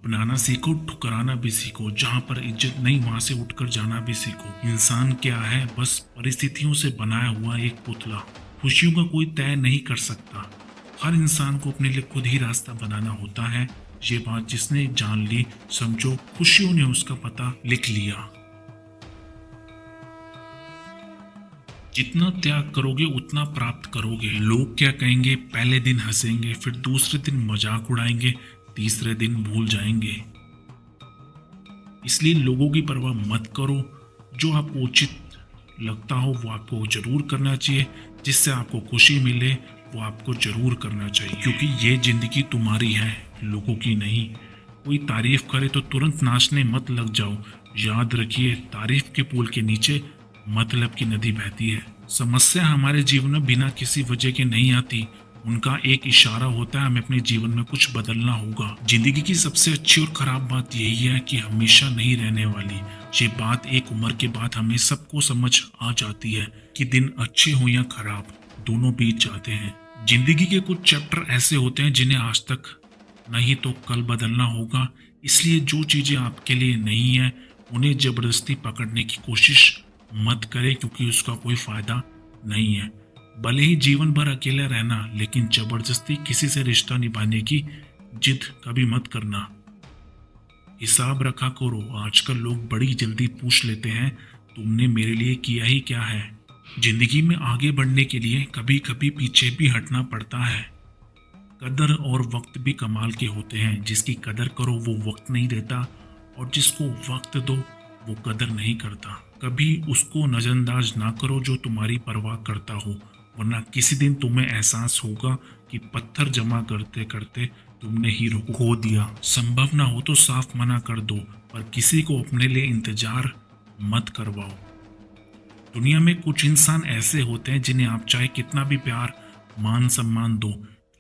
अपनाना सीखो, ठुकराना भी सीखो। जहाँ पर इज्जत नहीं वहां से उठकर जाना भी सीखो। इंसान क्या है? बस परिस्थितियों से बनाया हुआ एक पुतला। खुशियों का कोई तय नहीं कर सकता। हर इंसान को अपने लिए खुद ही रास्ता बनाना होता है। ये बात जिसने जान ली, समझो खुशियों ने उसका पता लिख लिया। जितना त्याग करोगे उतना प्राप्त करोगे। लोग क्या कहेंगे? पहले दिन हंसेंगे, फिर दूसरे दिन मजाक उड़ाएंगे, तीसरे दिन भूल जाएंगे। इसलिए लोगों की परवाह मत करो। जो आपको उचित लगता हो वो आपको जरूर करना चाहिए। जिससे आपको खुशी मिले वो आपको जरूर करना चाहिए, क्योंकि ये जिंदगी तुम्हारी है, लोगों की नहीं। कोई तारीफ करे तो तुरंत नाचने मत लग जाओ। याद रखिए, तारीफ के पुल के नीचे मतलब की नदी बहती है। समस्या हमारे जीवन में बिना किसी वजह के नहीं आती। उनका एक इशारा होता है, हमें अपने जीवन में कुछ बदलना होगा। जिंदगी की सबसे अच्छी और खराब बात यही है कि हमेशा नहीं रहने वाली। ये बात एक उम्र के बाद हमें सबको समझ आ जाती है कि दिन अच्छे हो या खराब, दोनों बीत जाते हैं। जिंदगी के कुछ चैप्टर ऐसे होते हैं जिन्हें आज तक नहीं तो कल बदलना होगा। इसलिए जो चीजें आपके लिए नहीं है उन्हें जबरदस्ती पकड़ने की कोशिश मत करें, क्योंकि उसका कोई फायदा नहीं है। भले ही जीवन भर अकेला रहना, लेकिन जबरदस्ती किसी से रिश्ता निभाने की जिद कभी मत करना। हिसाब रखा करो। आजकल लोग बड़ी जल्दी पूछ लेते हैं, तुमने मेरे लिए किया ही क्या है। जिंदगी में आगे बढ़ने के लिए कभी कभी पीछे भी हटना पड़ता है। कदर और वक्त भी कमाल के होते हैं। जिसकी कदर करो वो वक्त नहीं देता, और जिसको वक्त दो वो कदर नहीं करता। कभी उसको नजरअंदाज ना करो जो तुम्हारी परवाह करता हो, वरना किसी दिन तुम्हें एहसास होगा कि पत्थर जमा करते करते तुमने हीरो को खो दिया। संभव ना हो तो साफ मना कर दो, पर किसी को अपने लिए इंतजार मत करवाओ। दुनिया में कुछ इंसान ऐसे होते हैं जिन्हें आप चाहे कितना भी प्यार मान सम्मान दो,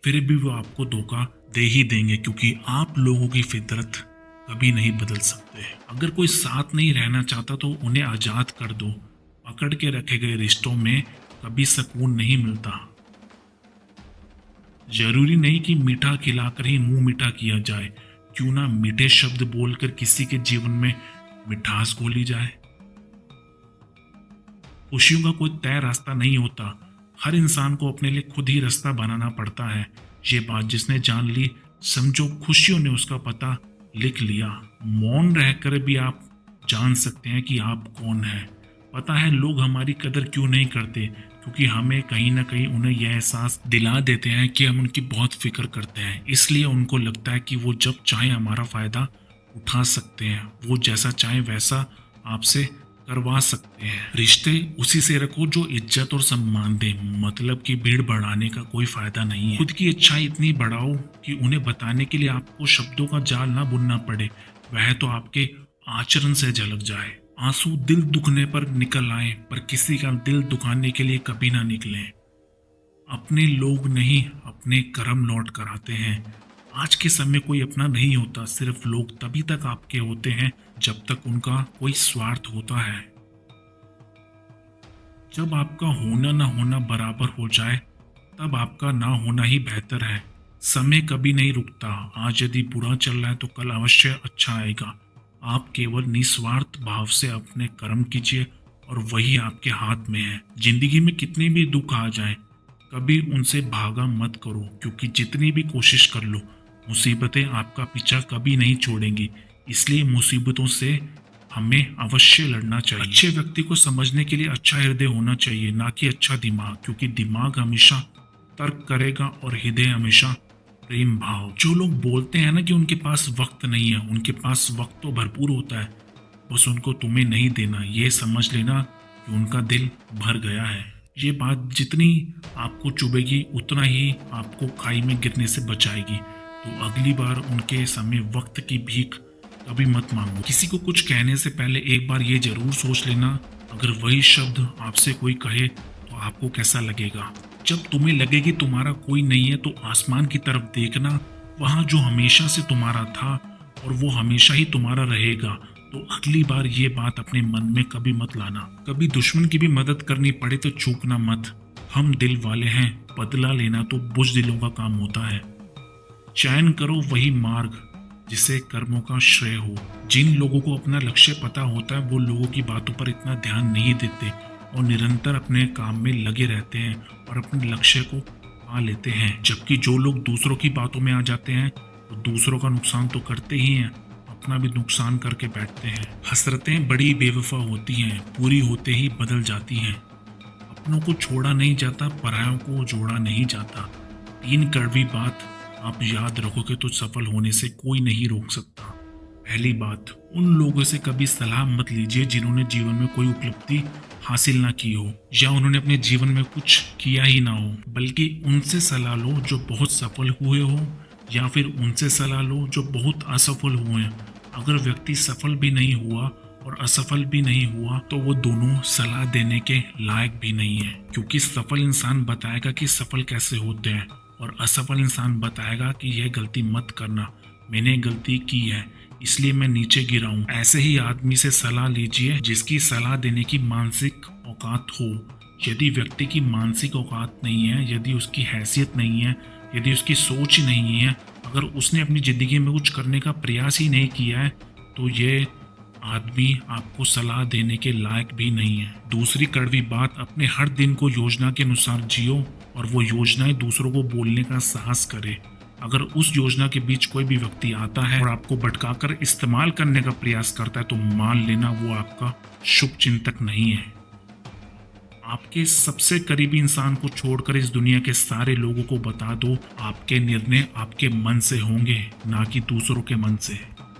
फिर भी वो आपको धोखा दे ही देंगे, क्योंकि आप लोगों की फितरत कभी नहीं बदल सकते। अगर कोई साथ नहीं रहना चाहता तो उन्हें आजाद कर दो। पकड़ के रखे गए रिश्तों में कभी सुकून नहीं मिलता। जरूरी नहीं कि मीठा खिलाकर ही मुंह मीठा किया जाए। क्यों ना मीठे शब्द बोलकर किसी के जीवन में मिठास घोली जाए। खुशियों का कोई तय रास्ता नहीं होता। हर इंसान को अपने लिए खुद ही रास्ता बनाना पड़ता है। ये बात जिसने जान ली, समझो खुशियों ने उसका पता लिख लिया। मौन रहकर भी आप जान सकते हैं कि आप कौन हैं। पता है लोग हमारी कदर क्यों नहीं करते? क्योंकि हमें कहीं ना कहीं उन्हें यह एहसास दिला देते हैं कि हम उनकी बहुत फिक्र करते हैं। इसलिए उनको लगता है कि वो जब चाहे हमारा फायदा उठा सकते हैं, वो जैसा चाहे वैसा आपसे करवा सकते हैं। रिश्ते उसी से रखो जो इज्जत और सम्मान दे। मतलब की भीड़ बढ़ाने का कोई फायदा नहीं है। खुद की अच्छाई इतनी बढ़ाओ कि उन्हें बताने के लिए आपको शब्दों का जाल ना बुनना पड़े, वह तो आपके आचरण से झलक जाए। आंसू दिल दुखने पर निकल आए, पर किसी का दिल दुखाने के लिए कभी ना निकले। अपने लोग नहीं, अपने कर्म लौट कर आते हैं। आज के समय कोई अपना नहीं होता, सिर्फ लोग तभी तक आपके होते हैं जब तक उनका कोई स्वार्थ होता है। जब आपका होना ना होना बराबर हो जाए, तब आपका ना होना ही बेहतर है। समय कभी नहीं रुकता। आज यदि बुरा चल रहा है तो कल अवश्य अच्छा आएगा। आप केवल निस्वार्थ भाव से अपने कर्म कीजिए और वही आपके हाथ में है। जिंदगी में कितने भी दुख आ जाएं, कभी उनसे भागा मत करो, क्योंकि जितनी भी कोशिश कर लो मुसीबतें आपका पीछा कभी नहीं छोड़ेंगी। इसलिए मुसीबतों से हमें अवश्य लड़ना चाहिए। अच्छे व्यक्ति को समझने के लिए अच्छा हृदय होना चाहिए, ना कि अच्छा दिमाग, क्योंकि दिमाग हमेशा तर्क करेगा और हृदय हमेशा प्रेम भाव। जो लोग बोलते हैं ना कि उनके पास वक्त नहीं है, उनके पास वक्त तो भरपूर होता है, बस उनको तुम्हें नहीं देना। ये समझ लेना कि उनका दिल भर गया है। ये बात जितनी आपको चुभेगी उतना ही आपको खाई में गिरने से बचाएगी। तो अगली बार उनके समय वक्त की भीख कभी मत मांगो। किसी को कुछ कहने से पहले एक बार ये जरूर सोच लेना, अगर वही शब्द आपसे कोई कहे तो आपको कैसा लगेगा। जब तुम्हें लगे कि तुम्हारा कोई नहीं है तो आसमान की तरफ देखना, वहाँ जो हमेशा से तुम्हारा था और वो हमेशा ही तुम्हारा रहेगा। तो अगली बार ये बात अपने मन में कभी मत लाना। कभी दुश्मन की भी मदद करनी पड़े तो चूकना मत। हम दिल वाले हैं, बदला लेना तो बुज़दिलों का काम होता है। चयन करो वही मार्ग जिसे कर्मों का श्रेय हो। जिन लोगों को अपना लक्ष्य पता होता है वो लोगों की बातों पर इतना ध्यान नहीं देते और निरंतर अपने काम में लगे रहते हैं और अपने लक्ष्य को पा लेते हैं। जबकि जो लोग दूसरों की बातों में आ जाते हैं वो दूसरों का नुकसान तो करते ही हैं, अपना भी नुकसान करके बैठते हैं। हसरतें बड़ी बेवफा होती हैं, पूरी होते ही बदल जाती हैं। अपनों को छोड़ा नहीं जाता, परायों को जोड़ा नहीं जाता। 3 कड़वी बात आप याद रखोगे तो सफल होने से कोई नहीं रोक सकता। पहली बात, उन लोगों से कभी सलाह मत लीजिए जिन्होंने जीवन में कोई उपलब्धि हासिल ना की हो या उन्होंने अपने जीवन में कुछ किया ही ना हो, बल्कि उनसे सलाह लो जो बहुत सफल हुए हो या फिर उनसे सलाह लो जो बहुत असफल हुए हैं। अगर व्यक्ति सफल भी नहीं हुआ और असफल भी नहीं हुआ तो वो दोनों सलाह देने के लायक भी नहीं है, क्योंकि सफल इंसान बताएगा कि सफल कैसे होते हैं और असफल इंसान बताएगा कि यह गलती मत करना, मैंने गलती की है इसलिए मैं नीचे गिरा हूं। ऐसे ही आदमी से सलाह लीजिए जिसकी सलाह देने की मानसिक औकात हो। यदि व्यक्ति की मानसिक औकात नहीं है, यदि उसकी हैसियत नहीं है, यदि उसकी सोच ही नहीं है, अगर उसने अपनी ज़िंदगी में कुछ करने का प्रयास ही नहीं किया है तो ये आदमी आपको सलाह देने के लायक भी नहीं है। दूसरी कड़वी बात, अपने हर दिन को योजना के अनुसार जियो और वो योजनाएं दूसरों को बोलने का साहस करे। अगर उस योजना के बीच कोई भी व्यक्ति आता है और आपको भटकाकर इस्तेमाल करने का प्रयास करता है तो मान लेना वो आपका शुभ चिंतक नहीं है। आपके सबसे करीबी इंसान को छोड़कर इस दुनिया के सारे लोगों को बता दो, आपके निर्णय आपके मन से होंगे, ना कि दूसरों के मन से।